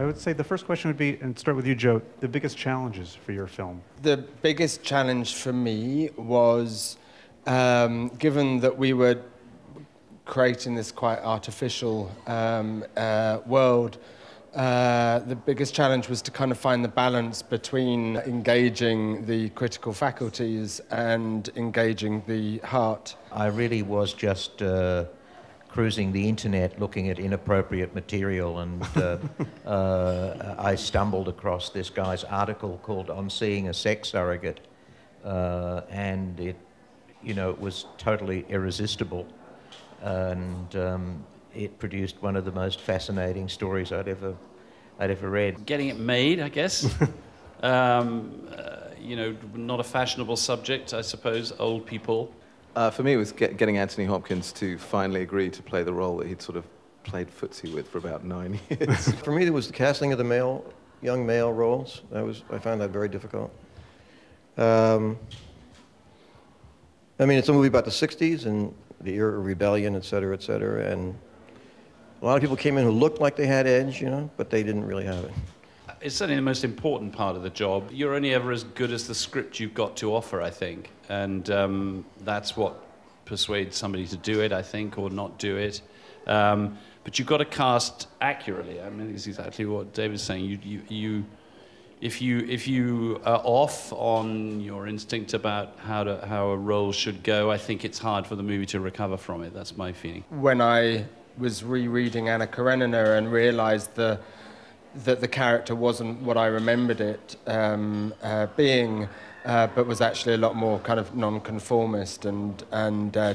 would say the first question would be, and start with you, Joe, the biggest challenges for your film. The biggest challenge for me was, given that we were creating this quite artificial world, the biggest challenge was to kind of find the balance between engaging the critical faculties and engaging the heart. I really was just cruising the internet looking at inappropriate material, and I stumbled across this guy's article called "On Seeing a Sex Surrogate," and it was totally irresistible, and it produced one of the most fascinating stories I'd ever read. Getting it made, I guess. Not a fashionable subject, I suppose. Old people. For me, it was getting Anthony Hopkins to finally agree to play the role that he'd sort of played footsie with for about 9 years. For me, it was the casting of the young male roles. I found that very difficult. I mean, it's a movie about the 60s and the era of rebellion, et cetera, and a lot of people came in who looked like they had edge, but they didn't really have it. It's certainly the most important part of the job. You're only ever as good as the script you've got to offer, I think. And that's what persuades somebody to do it, I think, or not do it. But you've got to cast accurately. I mean, it's exactly what David's saying. If you are off on your instinct about how a role should go, I think it's hard for the movie to recover from it. That's my feeling. When I was rereading Anna Karenina and realized that the character wasn't what I remembered it being, but was actually a lot more kind of non-conformist and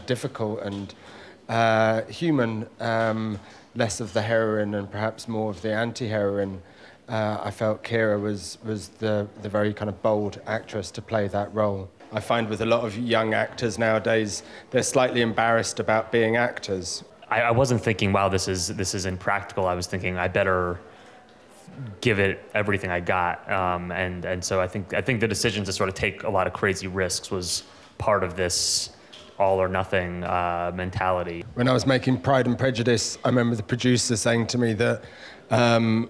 difficult and human, less of the heroine and perhaps more of the anti-heroine. I felt Keira was the very kind of bold actress to play that role. I find with a lot of young actors nowadays, they're slightly embarrassed about being actors. I wasn't thinking, wow, this is impractical. I was thinking, I better give it everything I got. And so I think the decision to sort of take a lot of crazy risks was part of this all or nothing mentality. When I was making Pride and Prejudice, I remember the producer saying to me that 1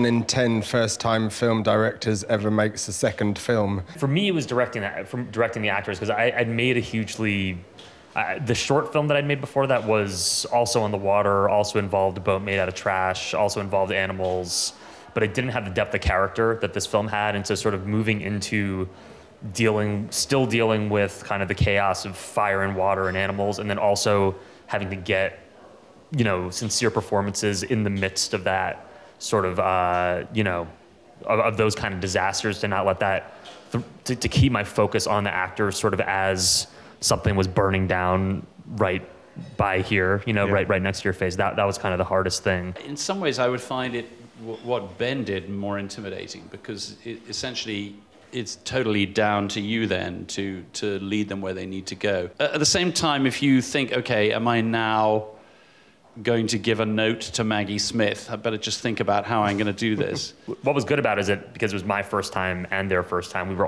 in 10 first-time film directors ever makes a second film. For me, it was directing the actors, because I'd made a hugely... the short film that I'd made before that was also on the water, also involved a boat made out of trash, also involved animals, but it didn't have the depth of character that this film had, and so sort of moving into still dealing with kind of the chaos of fire and water and animals, and then also having to get, sincere performances in the midst of that sort of, of those kind of disasters, to not let that, to keep my focus on the actors sort of as something was burning down right by here, right next to your face. That was kind of the hardest thing. In some ways, I would find it, what Ben did, more intimidating, because essentially it's totally down to you then to lead them where they need to go. At the same time, if you think, okay, am I now going to give a note to Maggie Smith? I better just think about how I'm going to do this. What was good about it is that because it was my first time and their first time, we could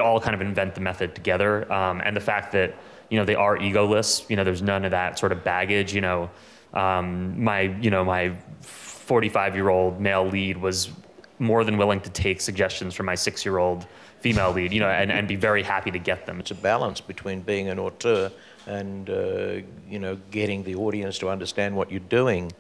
all kind of invent the method together, and the fact that they are egoless. There's none of that sort of baggage. My 45-year-old male lead was more than willing to take suggestions from my 6-year-old female lead, and be very happy to get them. It's a balance between being an auteur and getting the audience to understand what you're doing,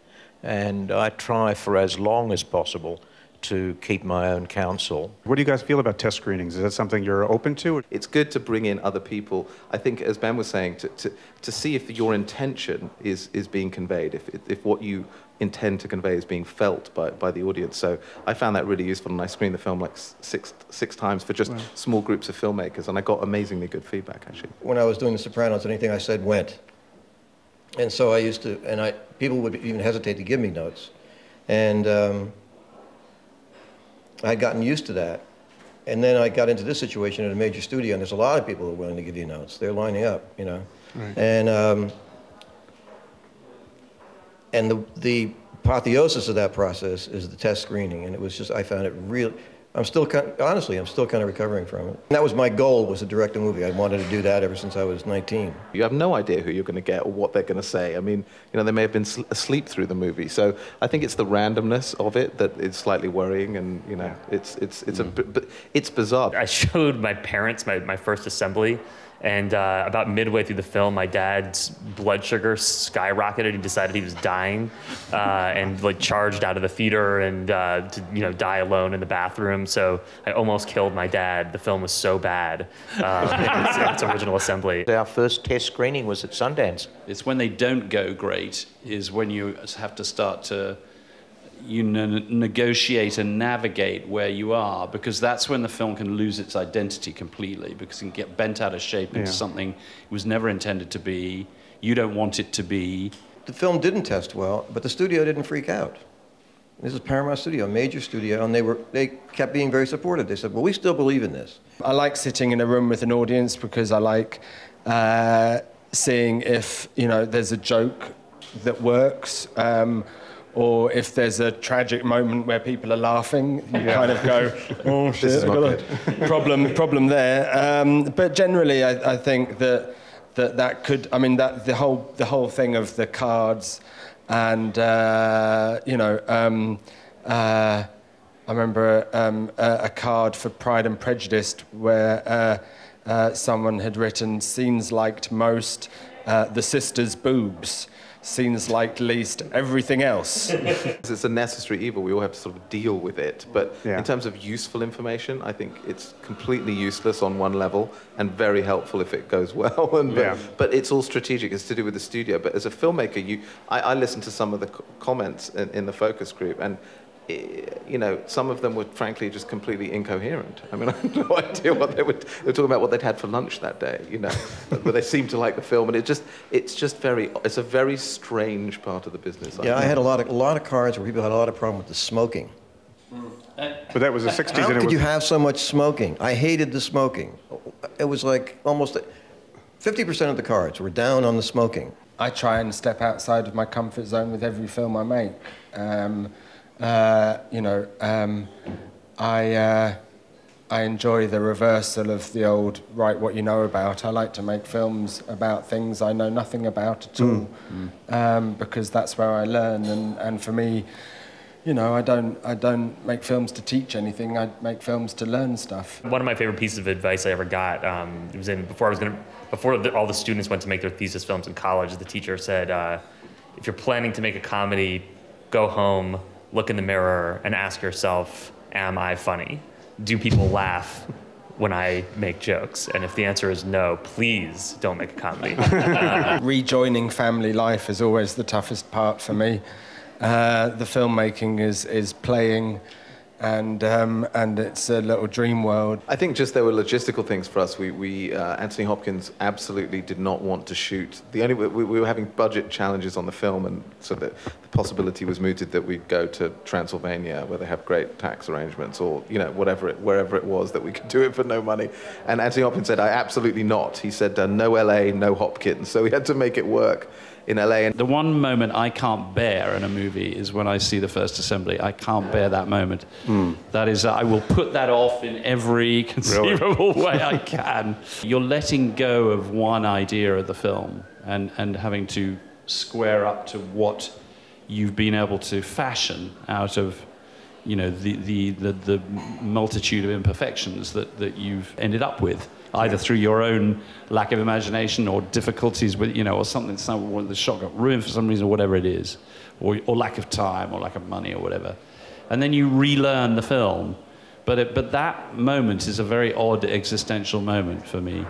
and I try for as long as possible to keep my own counsel. What do you guys feel about test screenings? Is that something you're open to? It's good to bring in other people. I think, as Ben was saying, to see if your intention is being conveyed, if what you intend to convey is being felt by the audience. So I found that really useful, and I screened the film like six times for just small groups of filmmakers, and I got amazingly good feedback, actually. When I was doing The Sopranos, anything I said went. And so I used to, people would even hesitate to give me notes. And I'd gotten used to that. And then I got into this situation at a major studio, and there's a lot of people who are willing to give you notes. They're lining up, Right. And the apotheosis of that process is the test screening. And it was just, I found it Honestly, I'm still kind of recovering from it. And that was my goal, was to direct a movie. I wanted to do that ever since I was 19. You have no idea who you're going to get or what they're going to say. I mean, you know, they may have been asleep through the movie. So I think it's the randomness of it that is slightly worrying, and you know, it's bizarre. I showed my parents my first assembly, and about midway through the film, my dad's blood sugar skyrocketed. He decided he was dying, and like charged out of the theater and to die alone in the bathroom. So I almost killed my dad. The film was so bad in its original assembly. Our first test screening was at Sundance. It's when they don't go great is when you have to start to negotiate and navigate where you are, because that's when the film can lose its identity completely, because it can get bent out of shape into something it was never intended to be. You don't want it to be. The film didn't test well, but the studio didn't freak out. This is Paramount Studio, a major studio, and they kept being very supportive. They said, well, we still believe in this. I like sitting in a room with an audience because I like seeing if, you know, there's a joke that works, or if there's a tragic moment where people are laughing, you kind of go, oh shit, I've got a problem there. But generally, I think that could, I mean, that the whole thing of the cards, and I remember a card for Pride and Prejudice where someone had written, scenes liked most, the sisters' boobs. Scenes liked least, everything else. It's a necessary evil. We all have to sort of deal with it. But in terms of useful information, I think it's completely useless on one level and very helpful if it goes well. But it's all strategic. It's to do with the studio. But as a filmmaker, I listened to some of the comments in the focus group, and you know, some of them were frankly just completely incoherent. I mean, I had no idea what they were talking about, what they'd had for lunch that day, you know. But they seemed to like the film, and it's a very strange part of the business. I had a lot of cards where people had a lot of problem with the smoking. But that was the 60s. How could you have so much smoking? I hated the smoking. It was like almost 50% of the cards were down on the smoking. I try and step outside of my comfort zone with every film I make. I enjoy the reversal of the old write what you know about. I like to make films about things I know nothing about at all, because that's where I learn. And for me, you know, I don't make films to teach anything. I make films to learn stuff. One of my favorite pieces of advice I ever got, it was before all the students went to make their thesis films in college. The teacher said, if you're planning to make a comedy, go home, look in the mirror, and ask yourself, am I funny? Do people laugh when I make jokes? And if the answer is no, please don't make a comedy. Rejoining family life is always the toughest part for me. The filmmaking is playing, and it's a little dream world. I think just there were logistical things for us. Anthony Hopkins absolutely did not want to shoot. We were having budget challenges on the film, and so the possibility was mooted that we'd go to Transylvania, where they have great tax arrangements, or wherever it was that we could do it for no money. And Anthony Hopkins said, absolutely not. He said, no LA, no Hopkins. So we had to make it work in LA. And the one moment I can't bear in a movie is when I see the first assembly. I can't bear that moment. That is, I will put that off in every conceivable way I can. You're letting go of one idea of the film and having to square up to what you've been able to fashion out of, you know, the multitude of imperfections that you've ended up with, either through your own lack of imagination or difficulties with, or something, the shot got ruined for some reason, or whatever it is, or lack of time, or lack of money, or whatever. And then you relearn the film. But that moment is a very odd existential moment for me.